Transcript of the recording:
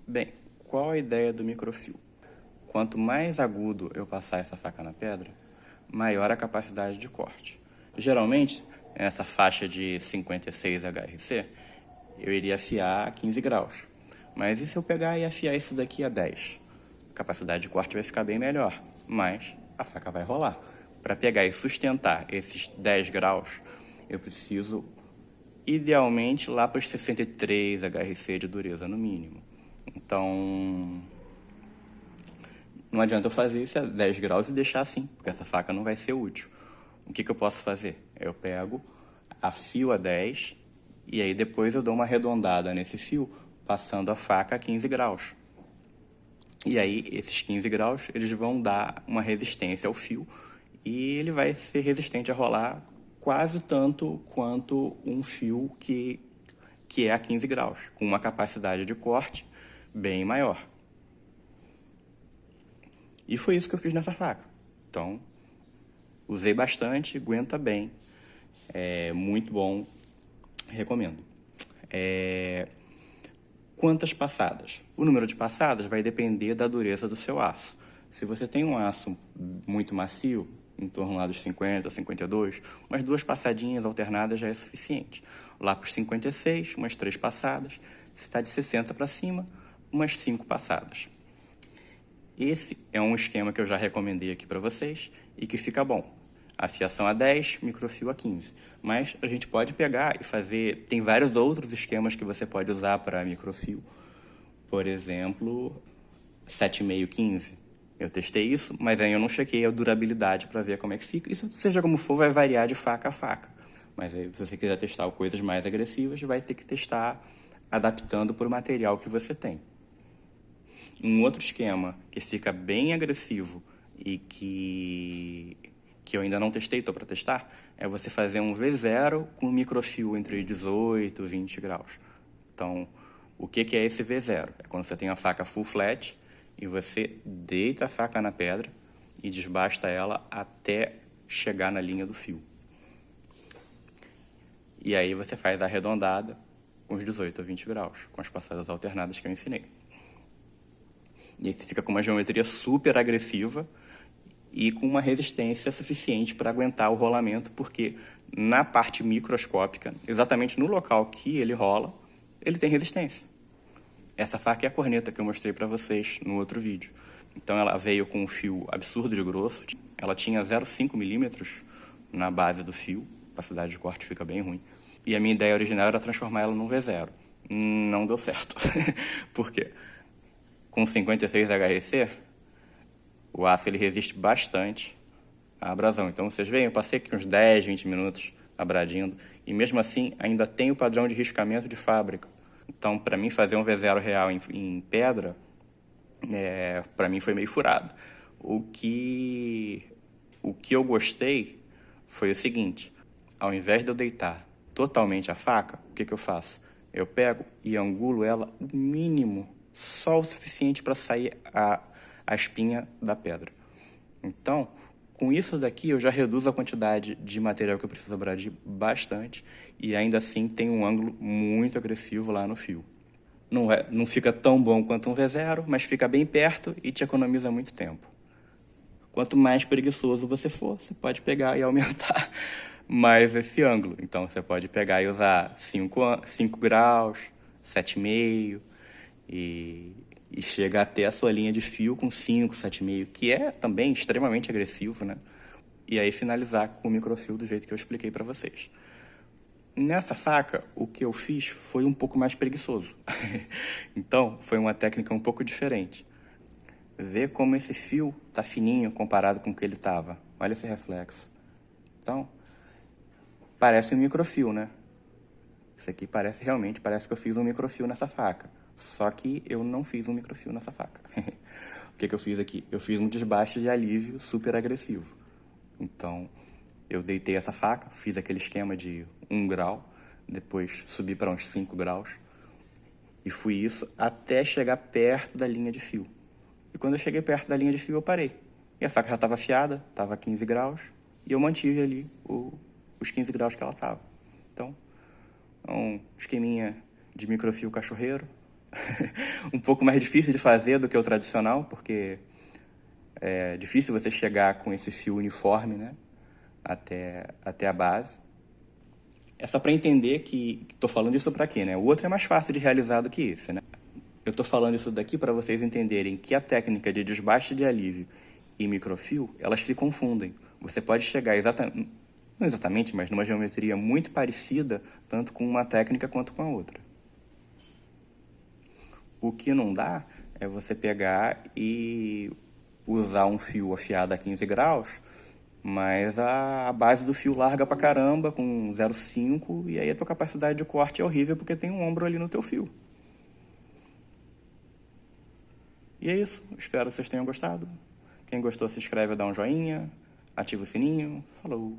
Bem, qual a ideia do microfio? Quanto mais agudo eu passar essa faca na pedra, maior a capacidade de corte. Geralmente, nessa faixa de 56 HRC, eu iria afiar a 15 graus. Mas e se eu pegar e afiar esse daqui a 10? A capacidade de corte vai ficar bem melhor, mas a faca vai rolar. Para pegar e sustentar esses 10 graus, eu preciso, idealmente, lá para os 63 HRC de dureza, no mínimo. Então, não adianta eu fazer isso a 10 graus e deixar assim, porque essa faca não vai ser útil. O que eu posso fazer? Eu pego, afio a 10 e aí depois eu dou uma arredondada nesse fio, passando a faca a 15 graus. E aí esses 15 graus eles vão dar uma resistência ao fio e ele vai ser resistente a rolar quase tanto quanto um fio que é a 15 graus, com uma capacidade de corte bem maior. E foi isso que eu fiz nessa faca. Então, usei bastante, aguenta bem, é muito bom, recomendo. Quantas passadas? O número de passadas vai depender da dureza do seu aço. Se você tem um aço muito macio, em torno lá dos 50, 52, umas 2 passadinhas alternadas já é suficiente. Lá para os 56, umas 3 passadas. Se está de 60 para cima, umas 5 passadas. Esse é um esquema que eu já recomendei aqui para vocês e que fica bom. Afiação a 10, microfio a 15. Mas a gente pode pegar e fazer... Tem vários outros esquemas que você pode usar para microfio. Por exemplo, 7,5, 15. Eu testei isso, mas aí eu não chequei a durabilidade para ver como é que fica. Isso, seja como for, vai variar de faca a faca. Mas aí, se você quiser testar coisas mais agressivas, vai ter que testar adaptando por material que você tem. Um outro esquema que fica bem agressivo e que eu ainda não testei, estou para testar, é você fazer um V0 com microfio entre 18 e 20 graus. Então, o que é esse V0? É quando você tem a faca full flat e você deita a faca na pedra e desbasta ela até chegar na linha do fio. E aí você faz a arredondada com os 18 a 20 graus, com as passadas alternadas que eu ensinei. E aí você fica com uma geometria super agressiva e com uma resistência suficiente para aguentar o rolamento, porque na parte microscópica, exatamente no local que ele rola, ele tem resistência. Essa faca é a corneta que eu mostrei para vocês no outro vídeo. Então ela veio com um fio absurdo de grosso, ela tinha 0,5 milímetros na base do fio, a capacidade de corte fica bem ruim. E a minha ideia original era transformar ela num V0. Não deu certo. Por quê? Com 56 HRC, o aço ele resiste bastante à abrasão. Então, vocês veem, eu passei aqui uns 10, 20 minutos abradindo, e mesmo assim ainda tem o padrão de riscamento de fábrica. Então, para mim, fazer um V0 real em pedra, para mim foi meio furado. O que eu gostei foi o seguinte: ao invés de eu deitar totalmente a faca, o que eu faço? Eu pego e angulo ela o mínimo, só o suficiente para sair a espinha da pedra. Então, com isso daqui eu já reduzo a quantidade de material que eu preciso abradir bastante e ainda assim tem um ângulo muito agressivo lá no fio. Não fica tão bom quanto um V0, mas fica bem perto e te economiza muito tempo. Quanto mais preguiçoso você for, você pode pegar e aumentar mais esse ângulo. Então, você pode pegar e usar 5 graus, 7,5 e chega até a sua linha de fio com 5, 7,5, que é também extremamente agressivo, né? E aí finalizar com o microfio do jeito que eu expliquei para vocês. Nessa faca, o que eu fiz foi um pouco mais preguiçoso. Então, foi uma técnica um pouco diferente. Vê como esse fio tá fininho comparado com o que ele tava. Olha esse reflexo. Então, parece um microfio, né? Isso aqui parece que eu fiz um microfio nessa faca. Só que eu não fiz um microfio nessa faca. O que eu fiz aqui? Eu fiz um desbaste de alívio super agressivo. Então, eu deitei essa faca, fiz aquele esquema de 1 grau, depois subi para uns 5 graus, e fui isso até chegar perto da linha de fio. E quando eu cheguei perto da linha de fio, eu parei. E a faca já estava afiada, estava a 15 graus, e eu mantive ali os 15 graus que ela estava. Então, um esqueminha de microfio cachorreiro, um pouco mais difícil de fazer do que o tradicional, porque é difícil você chegar com esse fio uniforme, né, até a base. É só para entender que estou falando isso para quê, né? O outro é mais fácil de realizar do que esse, né? Eu estou falando isso daqui para vocês entenderem que a técnica de desbaste de alívio e microfio, elas se confundem. Você pode chegar exatamente, não exatamente, mas numa geometria muito parecida, tanto com uma técnica quanto com a outra. O que não dá é você pegar e usar um fio afiado a 15 graus, mas a base do fio larga pra caramba, com 0,5, e aí a tua capacidade de corte é horrível porque tem um ombro ali no teu fio. E é isso, espero que vocês tenham gostado. Quem gostou, se inscreve, dá um joinha, ativa o sininho. Falou!